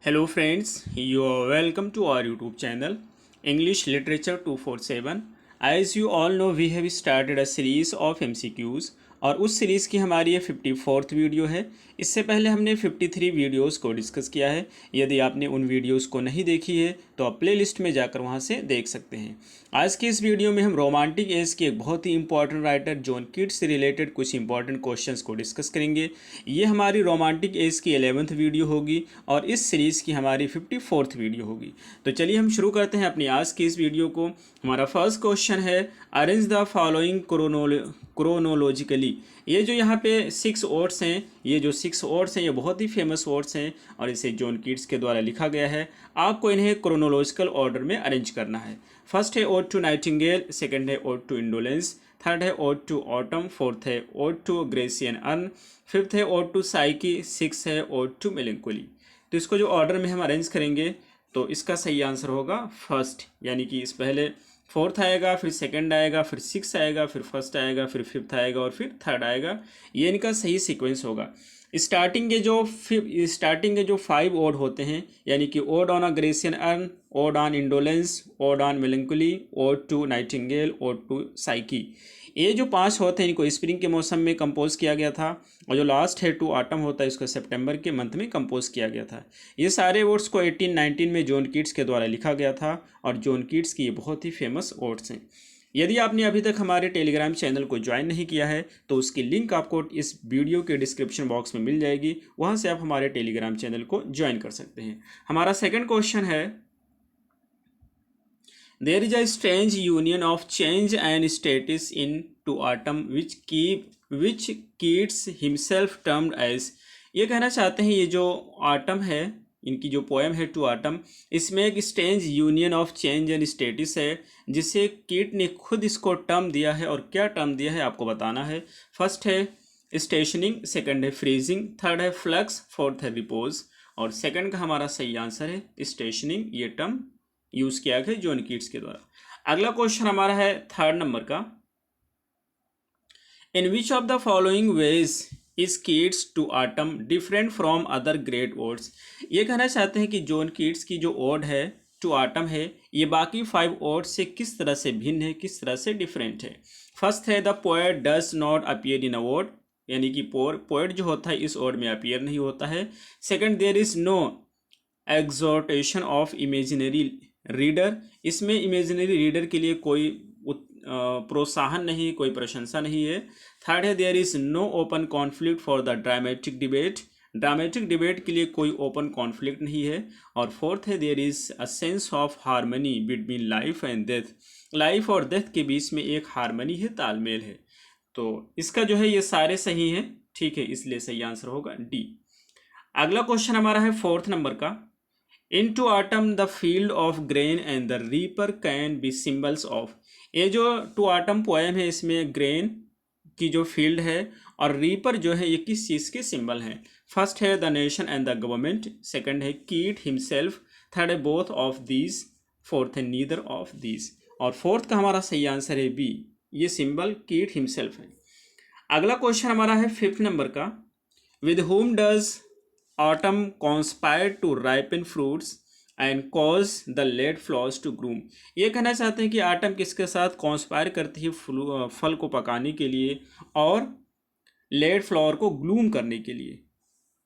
Hello friends, you are welcome to our YouTube channel English Literature 247. As you all know, we have started a series of MCQs और उस series की हमारी ये 54th video है। इससे पहले हमने 53 वीडियोस को डिस्कस किया है। यदि आपने उन वीडियोस को नहीं देखी है तो आप प्ले लिस्ट में जाकर वहाँ से देख सकते हैं। आज की इस वीडियो में हम रोमांटिक एज के एक बहुत ही इंपॉर्टेंट राइटर जॉन कीट्स से रिलेटेड कुछ इंपॉर्टेंट क्वेश्चंस को डिस्कस करेंगे। ये हमारी रोमांटिक एज की 11th वीडियो होगी और इस सीरीज़ की हमारी 54th वीडियो होगी। तो चलिए हम शुरू करते हैं अपनी आज की इस वीडियो को। हमारा फर्स्ट क्वेश्चन है, अरेंज द फॉलोइंग क्रोनोलॉजिकली। ये जो यहाँ पे 6 वर्ड्स हैं, ये जो 6 वर्ड्स हैं ये बहुत ही फेमस वर्ड्स हैं और इसे जॉन कीट्स के द्वारा लिखा गया है। आपको इन्हें क्रोनोलॉजिकल ऑर्डर में अरेंज करना है। फर्स्ट है ओड टू नाइटिंगेल, सेकंड है ओड टू इंडोलेंस, थर्ड है ओड टू ऑटम, फोर्थ है ode to Grecian urn, fifth है ओड टू साइकी, सिक्स है ओड टू मेलेंकोली। तो इसको जो ऑर्डर में हम अरेंज करेंगे तो इसका सही आंसर होगा फर्स्ट, यानी कि इस पहले फोर्थ आएगा, फिर सेकंड आएगा, फिर सिक्स आएगा, फिर फर्स्ट आएगा, फिर फिफ्थ आएगा और फिर थर्ड आएगा। ये इनका सही सीक्वेंस होगा। स्टार्टिंग के जो 5 ओड होते हैं, यानी कि ode on a Grecian urn, ode on indolence, ode on melancholy, ode to nightingale, ode to Psyche, ये जो 5 होते हैं इनको स्प्रिंग के मौसम में कंपोज किया गया था और जो लास्ट है टू ऑटम होता है इसको सितंबर के मंथ में कंपोज किया गया था। ये सारे वर्ड्स को 1819 में जॉन कीट्स के द्वारा लिखा गया था और जॉन कीट्स की ये बहुत ही फेमस वर्ड्स हैं। यदि आपने अभी तक हमारे टेलीग्राम चैनल को ज्वाइन नहीं किया है तो उसकी लिंक आपको इस वीडियो के डिस्क्रिप्शन बॉक्स में मिल जाएगी, वहाँ से आप हमारे टेलीग्राम चैनल को ज्वाइन कर सकते हैं। हमारा सेकंड क्वेश्चन है, there is a strange union of change and status in to autumn which Keats himself termed as। ये कहना चाहते हैं ये जो ऑटम है, इनकी जो पोएम है टू ऑटम, इसमें एक strange union of change and status है जिसे कीट ने खुद इसको टर्म दिया है। और क्या टर्म दिया है आपको बताना है। फर्स्ट है स्टेशनिंग, सेकंड है फ्रीजिंग, थर्ड है फ्लक्स, फोर्थ है रिपोज और सेकंड का हमारा सही आंसर है स्टेशनिंग। ये टर्म यूज किया गया जॉन कीट्स के द्वारा। अगला क्वेश्चन हमारा है थर्ड नंबर का, in which of the following ways is Keats to autumn different from other great odes. ये कहना चाहते हैं कि जॉन कीट्स की जो ओड है टू ऑटम है ये बाकी 5 ओड्स से किस तरह से भिन्न है, किस तरह से डिफरेंट है। फर्स्ट है the poet does not appear in a ode, यानी कि पोएट जो होता है इस ओड में अपीयर नहीं होता है। Second, there is no exhortation of imaginary reader, इसमें इमेजिनरी रीडर के लिए कोई प्रोत्साहन नहीं, कोई प्रशंसा नहीं है। थर्ड है there is no open conflict for the dramatic debate, dramatic debate के लिए कोई ओपन कॉन्फ्लिक्ट नहीं है। और फोर्थ है there is a sense of harmony between life and death, life और डेथ के बीच में एक हारमनी है, तालमेल है। तो इसका जो है ये सारे सही हैं, ठीक है, इसलिए सही आंसर होगा डी। अगला क्वेश्चन हमारा है फोर्थ नंबर का, Into autumn the field of grain and the reaper can be symbols of। ये जो टू ऑटम पोएम है इसमें ग्रेन की जो फील्ड है और रीपर जो है ये किस चीज़ के सिंबल हैं। फर्स्ट है the nation and the government, second है कीट हिमसेल्फ, थर्ड है बोथ ऑफ दीज, फोर्थ है नीदर ऑफ दीज और फोर्थ का हमारा सही आंसर है बी, ये सिंबल कीट हिमसेल्फ है। अगला क्वेश्चन हमारा है फिफ्थ नंबर का, with whom does autumn conspire to ripen fruits and cause the late flowers to bloom। ये कहना चाहते हैं कि आटम किसके साथ कॉन्स्पायर करती है फल को पकाने के लिए और लेट फ्लावर को ग्लूम करने के लिए।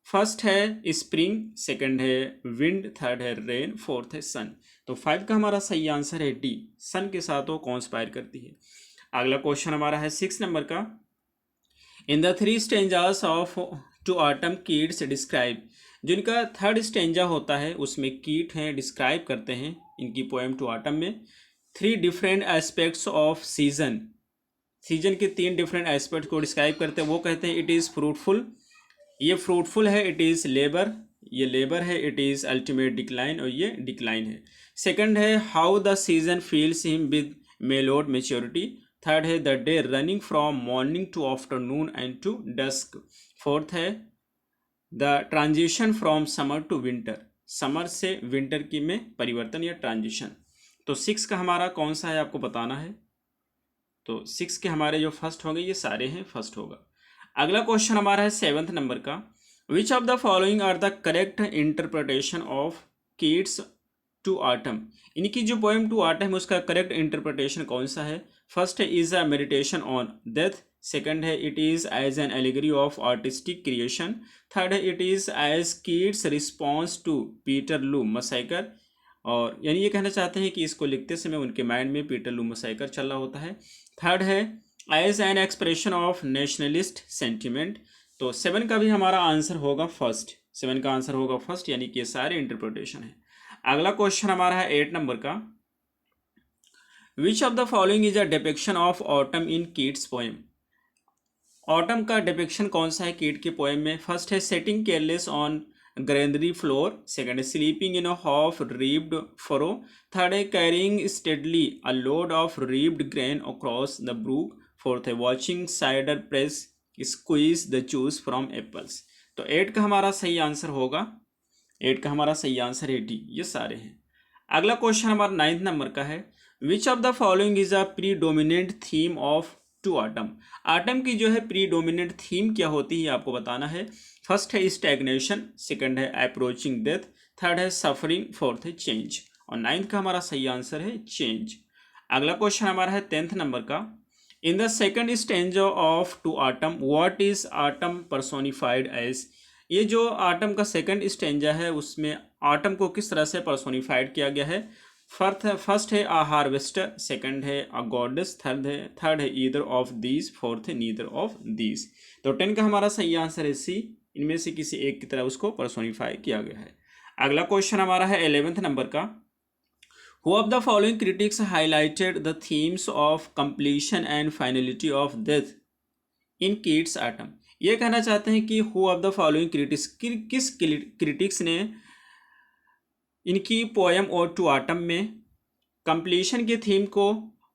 फर्स्ट है स्प्रिंग, सेकंड है विंड, थर्ड है रेन, फोर्थ है सन। तो 5 का हमारा सही आंसर है डी, सन के साथ वो कॉन्स्पायर करती है। अगला क्वेश्चन हमारा है 6 नंबर का, in the 3 stanzas of to autumn Keats describe. जिनका थर्ड स्टेंजा होता है उसमें कीट हैं डिस्क्राइब करते हैं इनकी पोएम टू ऑटम में 3 different aspects off season, season के 3 डिफरेंट एस्पेक्ट को डिस्क्राइब करते हैं। वो कहते हैं इट इज़ फ्रूटफुल, ये फ्रूटफुल है, इट इज़ लेबर, ये लेबर है, इट इज़ अल्टीमेट डिक्लाइन और ये डिक्लाइन है। सेकंड है how the season feels him with mellow maturity, third है the day running from morning to afternoon and to dusk, fourth है the transition from summer to winter, summer से winter की में परिवर्तन या ट्रांजिशन। तो 6 का हमारा कौन सा है आपको बताना है। तो 6 के हमारे जो फर्स्ट होंगे ये सारे हैं फर्स्ट होगा। अगला क्वेश्चन हमारा है 7th नंबर का, which of the following are the correct interpretation of Keats to autumn. इनकी जो पोएम टू आटम है उसका करेक्ट इंटरप्रिटेशन कौन सा है? फर्स्ट है is a meditation on death, second है it is as an allegory of artistic creation, third है it is as Keats response to Peterloo massacre. और यानी ये कहना चाहते हैं कि इसको लिखते समय उनके माइंड में पीटर लू मसाइकर चल रहा होता है। थर्ड है as an expression of nationalist sentiment. तो 7 का भी हमारा आंसर होगा फर्स्ट, 7 का आंसर होगा फर्स्ट, यानी कि ये सारे इंटरप्रिटेशन है। अगला क्वेश्चन हमारा है 8 नंबर का। Which of the following is a depiction of autumn in Keats poem. Autumn का डिपिक्शन कौन सा है कीट के पोएम में? फर्स्ट है sitting careless on granary floor, second है sleeping in a half reaped furrow, third है carrying steadily a load of reaped grain across the brook, fourth है watching cider press squeeze the juice from apples. तो 8 का हमारा सही answer होगा, 8 का हमारा सही आंसर है डी, ये सारे हैं। अगला क्वेश्चन हमारा 9 नंबर का है। Which of the following is a predominant theme of to autumn. Autumn की जो है प्रीडोमिनेंट थीम क्या होती है आपको बताना है। फर्स्ट है स्टैग्नेशन, सेकंड है अप्रोचिंग डेथ, थर्ड है सफरिंग, फोर्थ है चेंज। और 9th का हमारा सही आंसर है चेंज। अगला क्वेश्चन हमारा है 10th नंबर का। In the second stanza of to autumn what is autumn personified as. ये जो आटम का सेकंड स्टेंजा है उसमें आटम को किस तरह से पर्सोनिफाइड किया गया है। फर्स्ट है अ हार्वेस्टर, सेकंड है अ गॉडेस, थर्ड है ईदर ऑफ दीज, फोर्थ है नीदर ऑफ दीज। तो 10 का हमारा सही आंसर है सी, इनमें से किसी एक की तरह उसको पर्सोनिफाई किया गया है। अगला क्वेश्चन हमारा है 11th नंबर का। Who of the following critics highlighted the themes of completion and finality of death in Keats' Atom। ये कहना चाहते हैं कि who of the following critics, किस क्रिटिक्स ने इनकी पोएम और टू आटम में कंप्लीशन के थीम को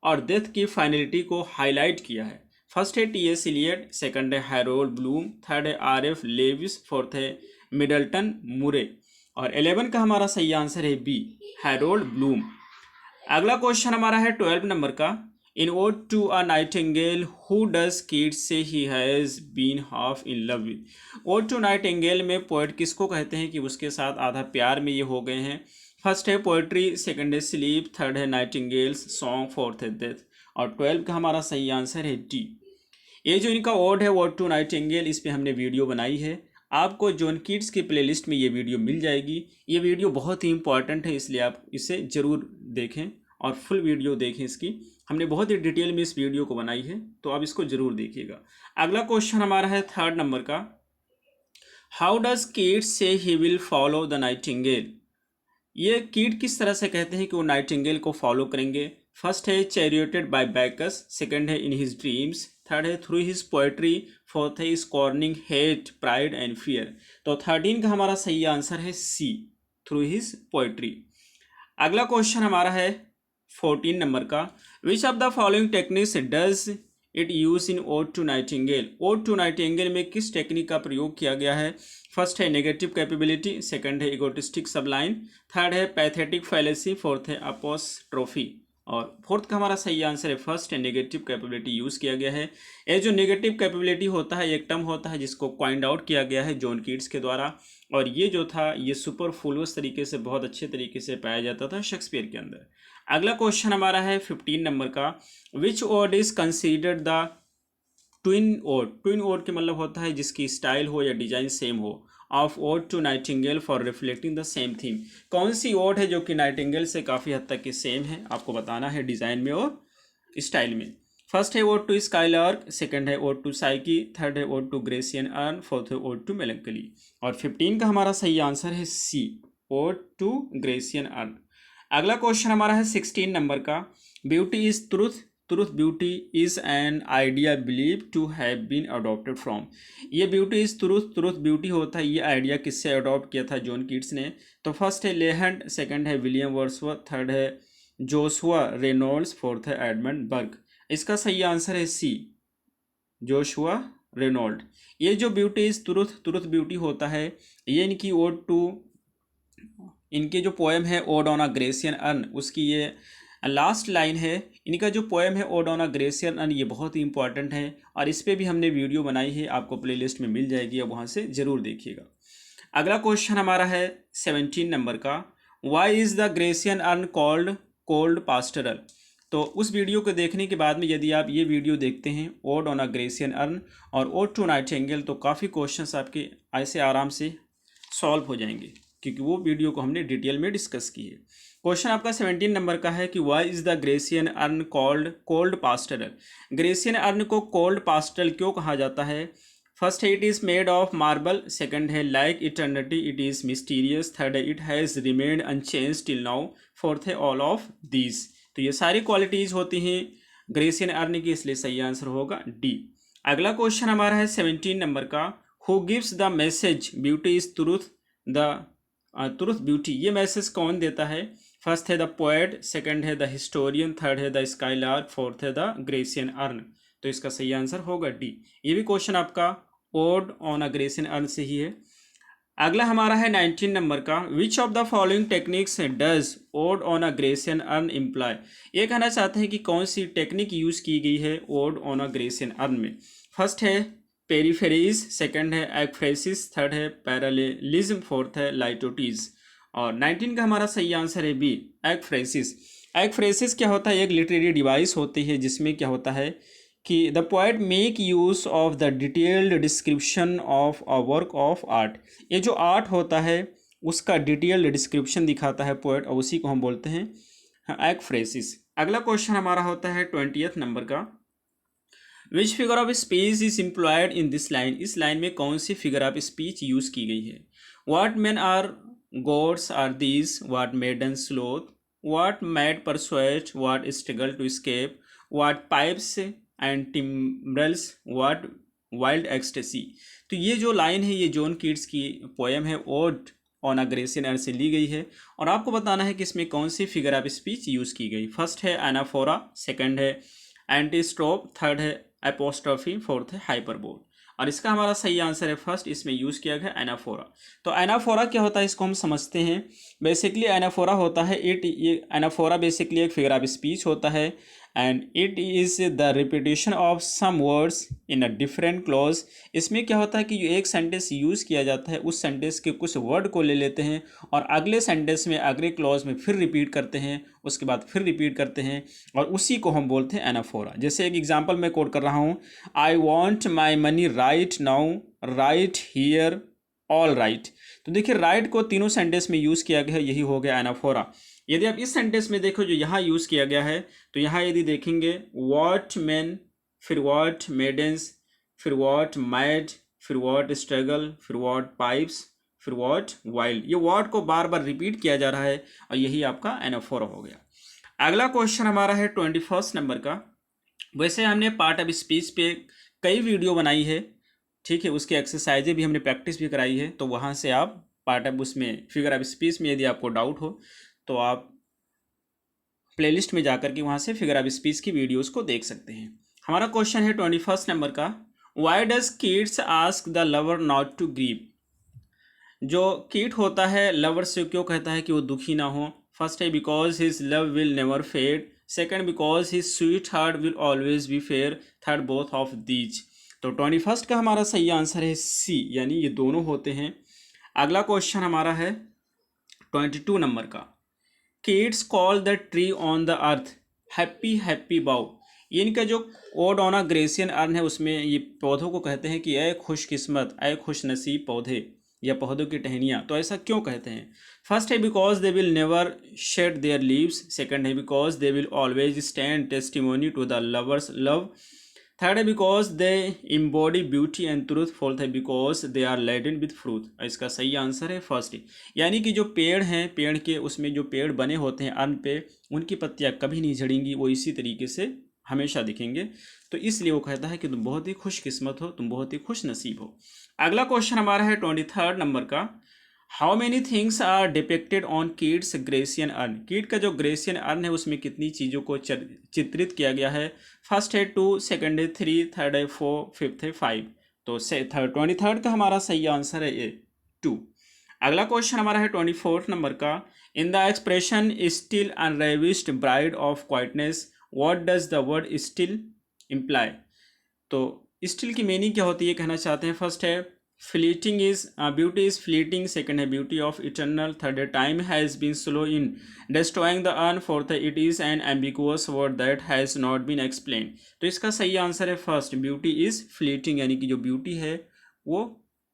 और डेथ की फाइनलिटी को हाईलाइट किया है। फर्स्ट है टी.एस. इलियट, सेकंड है हैरोल्ड ब्लूम, थर्ड है आर.एफ. लेविस, फोर्थ है मिडल्टन मुरे। और 11 का हमारा सही आंसर है बी, हैरोल्ड ब्लूम। अगला क्वेश्चन हमारा है 12 नंबर का। In ode to a nightingale who does Keats say he has been half in love with. Ode to nightingale में पोएट किसको कहते हैं कि उसके साथ आधा प्यार में ये हो गए हैं। फर्स्ट है पोएट्री, सेकंड है स्लीप, थर्ड है नाइटिंगेल्स सॉन्ग, फोर्थ है डेथ। और 12 का हमारा सही आंसर है डी। ये जो इनका ओड है ओड टू नाइटिंगेल, इस पर हमने वीडियो बनाई है, आपको जॉन कीट्स की प्लेलिस्ट में ये वीडियो मिल जाएगी। ये वीडियो बहुत ही इंपॉर्टेंट है, इसलिए आप इसे ज़रूर देखें और फुल वीडियो देखें इसकी। हमने बहुत ही डिटेल में इस वीडियो को बनाई है, तो आप इसको ज़रूर देखिएगा। अगला क्वेश्चन हमारा है 3rd नंबर का। How does Keats say he will follow the Nightingale. ये कीट किस तरह से कहते हैं कि वो नाइटिंगेल को फॉलो करेंगे। फर्स्ट है चैरियोटेड बाय बैकस, सेकंड है इन हिज ड्रीम्स, थर्ड है थ्रू हिज पोएट्री, फोर्थ है scorning hate pride and fear. तो 13 का हमारा सही आंसर है सी, थ्रू हिज पोएट्री। अगला क्वेश्चन हमारा है 14 नंबर का। Which of the following techniques does it use in ode to nightingale. Ode to nightingale में किस टेक्निक का प्रयोग किया गया है। फर्स्ट है नेगेटिव कैपेबिलिटी, सेकंड है इगोटिस्टिक सबलाइन, थर्ड है पैथेटिक फैलेसी, फोर्थ है अपोस्ट्रोफी। और फोर्थ का हमारा सही आंसर है फर्स्ट है नेगेटिव कैपेबिलिटी यूज़ किया गया है। ये जो नेगेटिव कैपेबिलिटी होता है एक टर्म होता है जिसको क्वाइंड आउट किया गया है जॉन कीट्स के द्वारा, और ये जो था ये सुपरफ्लुअस तरीके से बहुत अच्छे तरीके से पाया जाता था शेक्सपियर के अंदर। अगला क्वेश्चन हमारा है 15 नंबर का। Which ode is considered the twin ode. Twin ode के मतलब होता है जिसकी स्टाइल हो या डिजाइन सेम हो। Of ode to nightingale for reflecting the same theme. कौन सी ओड है जो कि नाइटिंगेल से काफ़ी हद तक की सेम है, आपको बताना है डिज़ाइन में और स्टाइल में। फर्स्ट है ओड टू स्काईलार्क, सेकंड है ओड टू साइकी, थर्ड है ode to Grecian urn, fourth है ओड टू मेलंकली। और 15 का हमारा सही आंसर है C, ode to Grecian urn. अगला क्वेश्चन हमारा है 16 नंबर का। Beauty is truth, truth beauty is an idea believe to have been adopted from. ये beauty is truth, truth beauty होता है, ये आइडिया किससे अडॉप्ट किया था जॉन कीट्स ने। तो फर्स्ट है लेहंड, सेकंड है विलियम वर्ड्सवर्थ, थर्ड है जोशुआ रेनॉल्ड्स, फोर्थ है एडमंड बर्ग। इसका सही आंसर है सी, जोशुआ रेनॉल्ड। ये जो beauty is truth, truth beauty होता है, ये इनकी ओड टू, इनके जो पोएम है ode on a Grecian earn, उसकी ये लास्ट लाइन है इनका जो पोएम है ode on a Grecian earn, ये बहुत ही इंपॉर्टेंट है और इस पे भी हमने वीडियो बनाई है, आपको प्लेलिस्ट में मिल जाएगी, अब वहाँ से ज़रूर देखिएगा। अगला क्वेश्चन हमारा है 17 नंबर का, why is the glacier urn called cold pastoral. तो उस वीडियो को देखने के बाद में यदि आप ये वीडियो देखते हैं odd on a Grecian earn और ओड टू नाइटिंगेल, तो काफ़ी क्वेश्चंस आपके ऐसे आराम से सॉल्व हो जाएंगे, क्योंकि वो वीडियो को हमने डिटेल में डिस्कस की है। क्वेश्चन आपका 17 नंबर का है कि why is the glacier urn called cold pastoral. Grecian urn को कोल्ड पास्टरल क्यों कहा जाता है? फर्स्ट है it is made of marble, second है like eternity it is mysterious, third है it has remained unchanged till now, fourth है all of these. तो ये सारी क्वालिटीज़ होती हैं ग्लेशियर अर्न की, इसलिए सही आंसर होगा डी। अगला क्वेश्चन हमारा है 17 नंबर का, who gives the message beauty is truth the truth beauty, ये मैसेज कौन देता है? फर्स्ट है द पोएट, सेकंड है द हिस्टोरियन, थर्ड है द स्काईलार्क, फोर्थ है द ग्लेशियर अर्न। तो इसका सही आंसर होगा डी। ये भी क्वेश्चन आपका odd on a Grecian urn से ही है। अगला हमारा है 19 नंबर का, which of the following techniques does odd on a Grecian earn imply. ये कहना चाहते हैं कि कौन सी टेक्निक यूज़ की गई है ode on a Grecian earn में। फर्स्ट है पेरीफेरीज, सेकंड है एक्फ्रेसिस, थर्ड है पैरेललिज्म, फोर्थ है लाइटोटीज। और 19 का हमारा सही आंसर है बी, एक्फ्रेसिस। एक्फ्रेसिस क्या होता है? एक लिटरेरी डिवाइस होती है जिसमें क्या होता है कि the poet make use of the detailed description of a work of art. ये जो आर्ट होता है उसका डिटेल्ड डिस्क्रिप्शन दिखाता है पोएट, और उसी को हम बोलते हैं एक्फ्रेसिस। अगला क्वेश्चन हमारा होता है 20th नंबर का, which figure of speech is employed in this line. इस लाइन में कौन सी फिगर ऑफ स्पीच यूज़ की गई है? What men or gods are these, what maiden sloth, what mad pursuit, what struggle to escape, what pipes and timbrels, what wild ecstasy. तो ये जो लाइन है ये जॉन कीट्स की पोएम है ode on a Grecian urn से ली गई है, और आपको बताना है कि इसमें कौन सी फिगर ऑफ स्पीच यूज़ की गई। फर्स्ट है एनाफोरा, सेकंड है एंटीस्ट्रोप, थर्ड है एपोस्ट्रोफी, फोर्थ है हाइपरबोल। और इसका हमारा सही आंसर है फर्स्ट, इसमें यूज़ किया गया एनाफोरा। तो एनाफोरा क्या होता है इसको हम समझते हैं। बेसिकली एनाफोरा होता है ये एनाफोरा बेसिकली एक फिगर ऑफ स्पीच होता है, and it is the repetition of some words in a different clause. इसमें क्या होता है कि जो एक सेंटेंस यूज़ किया जाता है उस सेंटेंस के कुछ वर्ड को ले लेते हैं और अगले सेंटेंस में अगले क्लॉज में फिर रिपीट करते हैं, उसके बाद फिर रिपीट करते हैं, और उसी को हम बोलते हैं एनाफोरा। जैसे एक एग्जांपल मैं कोट कर रहा हूँ, I want my money right now, right here, all right. तो देखिए राइट को तीनों सेंटेंस में यूज़ किया गया है, यही हो गया एनाफोरा। यदि आप इस सेंटेंस में देखो जो यहाँ यूज़ किया गया है, तो यहाँ यदि देखेंगे वॉट मैन, फिर वॉट मेडेंस, फिर वॉट मैड, फिर वॉट स्ट्रगल, फिर वॉट पाइप्स, फिर वॉट वाइल्ड, ये वर्ड को बार बार रिपीट किया जा रहा है और यही आपका एनाफोरा हो गया। अगला क्वेश्चन हमारा है 21st नंबर का। वैसे हमने पार्ट ऑफ स्पीच पे कई वीडियो बनाई है, ठीक है, उसकी एक्सरसाइजें भी हमने प्रैक्टिस भी कराई है, तो वहाँ से आप पार्ट ऑफ उसमें फिगर ऑफ स्पीच में यदि आपको डाउट हो तो आप प्लेलिस्ट में जाकर के वहाँ से फिगर ऑफ स्पीच की वीडियोस को देख सकते हैं। हमारा क्वेश्चन है 21st नंबर का, why does kids ask the lover not to grieve. जो कीट होता है लवर से क्यों कहता है कि वो दुखी ना हो? फर्स्ट है because his love will never fade, second because his sweetheart will always be fair, third both of these. तो 21st का हमारा सही आंसर है सी, यानी ये दोनों होते हैं। अगला क्वेश्चन हमारा है 22 नंबर का, kids call the tree on the earth happy happy बाउ। ये इनका जो odd on a Grecian earn है उसमें ये पौधों को कहते हैं कि ऐ खुशकिस्मत, ऐ खुश नसीब पौधे या पौधों की टहनियाँ। तो ऐसा क्यों कहते हैं? फर्स्ट है because they will never shed their leaves, second है because they will always stand testimony to the lovers love, third है because they embody beauty and truth, fourth है because they are laden with fruit. इसका सही answer है first, यानी कि जो पेड़ हैं, पेड़ के उसमें जो पेड़ बने होते हैं अर्न पे, उनकी पत्तियां कभी नहीं झड़ेंगी, वो इसी तरीके से हमेशा दिखेंगे। तो इसलिए वो कहता है कि तुम बहुत ही खुशकिस्मत हो, तुम बहुत ही खुश नसीब हो। अगला क्वेश्चन हमारा है 23rd नंबर का, how many things are depicted on Keats glacier urn. कीट का जो ग्लेशियर अर्न है उसमें कितनी चीज़ों को चित्रित किया गया है? फर्स्ट है 2, सेकंड है 3, थर्ड है 4, फिफ्थ है 5। तो 23rd का हमारा सही आंसर है ए 2। अगला क्वेश्चन हमारा है 24 नंबर का। In the expression still unravished bride of quietness what does the word still imply. तो स्टिल की मीनिंग क्या होती है कहना चाहते हैं। फर्स्ट है fleeting is beauty is fleeting, second है ब्यूटी ऑफ इटर्नल, थर्ड है time has been slow in destroying the urn, fourth है it is an ambiguous word that has not been explained. तो इसका सही आंसर है first, beauty is fleeting, यानी कि जो ब्यूटी है वो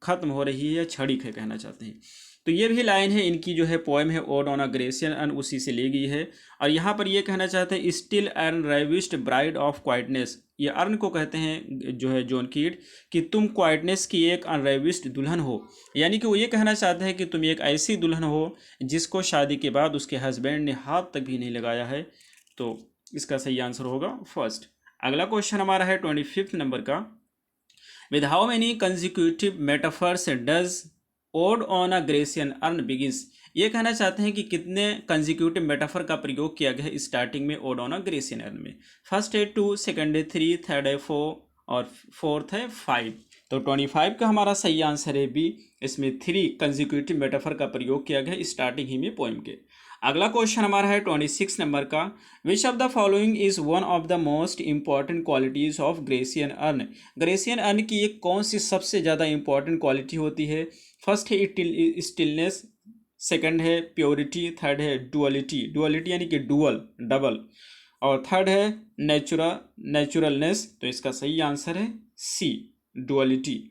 खत्म हो रही है या क्षणिक है कहना चाहते हैं। तो ये भी लाइन है इनकी जो है पोएम है ode on a Grecian earn, उसी से ली गई है। और यहाँ पर ये कहना चाहते हैं still unravished bride of quietness, ये अर्न को कहते हैं जो है जॉन कीट कि तुम क्वाइटनेस की एक अनरेविस्ड दुल्हन हो, यानी कि वो ये कहना चाहते हैं कि तुम एक ऐसी दुल्हन हो जिसको शादी के बाद उसके हस्बैंड ने हाथ तक भी नहीं लगाया है। तो इसका सही आंसर होगा फर्स्ट। अगला क्वेश्चन हमारा है 25 नंबर का। With how many consecutive metaphors does odd on a Grecian earn begins. ये कहना चाहते हैं कि कितने कंजिक्यूटिव मेटाफर का प्रयोग किया गया है स्टार्टिंग में odd on a Grecian earn में। फर्स्ट है 2, सेकंड है 3, थर्ड है 4 और फोर्थ है 5। तो 25 का हमारा सही आंसर है बी, इसमें 3 कंजिक्यूटिव मेटाफर का प्रयोग किया गया है स्टार्टिंग ही में पोएम के। अगला क्वेश्चन हमारा है 26 नंबर का। Which of the following is one of the most important qualities of Grecian earn. Grecian earn की एक कौन सी सबसे ज़्यादा इंपॉर्टेंट क्वालिटी होती है। फर्स्ट है स्टिलनेस, सेकंड है प्योरिटी, थर्ड है डुअलिटी, डुअलिटी यानी कि डुअल डबल, और थर्ड है नेचुरलनेस। तो इसका सही आंसर है सी, डुअलिटी।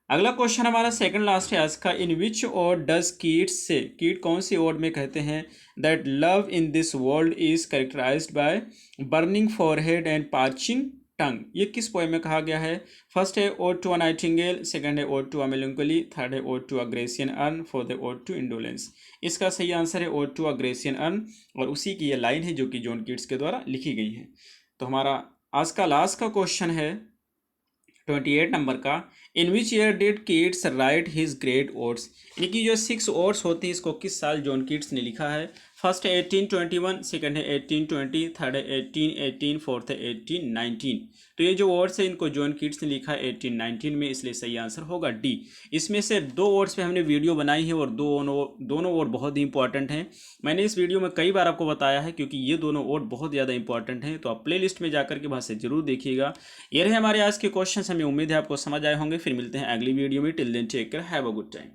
अगला क्वेश्चन हमारा सेकंड लास्ट है आज का। In which ode does Keats say, Keats कौन सी ओड में कहते हैं that love in this world is characterised by burning forehead and parching tongue. ये किस पोएम में कहा गया है। फर्स्ट है ode to a nightingale, second है ode to a melancholy, third है ode to a Grecian urn, fourth है ओड टू इंडोलेंस। इसका सही आंसर है ode to a Grecian urn, और उसी की ये लाइन है जो कि जॉन कीट्स के द्वारा लिखी गई है। तो हमारा आज का लास्ट का क्वेश्चन है 28 नंबर का। In which year did Keats write his great odes. इनकी जो 6 ओड्स होती है इसको किस साल जॉन कीट्स ने लिखा है। फर्स्ट है 1821, सेकंड है 1820, थर्ड है 1818, फोर्थ है 1819। तो ये जो ओड्स है इनको जॉन कीट्स ने लिखा है 1819 में, इसलिए सही आंसर होगा डी। इसमें से 2 ओड्स पे हमने वीडियो बनाई है और दोनों ओड बहुत ही इंपॉर्टेंट हैं। मैंने इस वीडियो में कई बार आपको बताया है क्योंकि ये दोनों ओड बहुत ज़्यादा इंपॉर्टेंट हैं। तो आप प्ले लिस्ट में जाकर के वहाँ से जरूर देखिएगा। ये रहे हमारे आज के क्वेश्चन, हमें उम्मीद है आपको समझ आए होंगे। फिर मिलते हैं अगली वीडियो में। Till then take care, have a good time.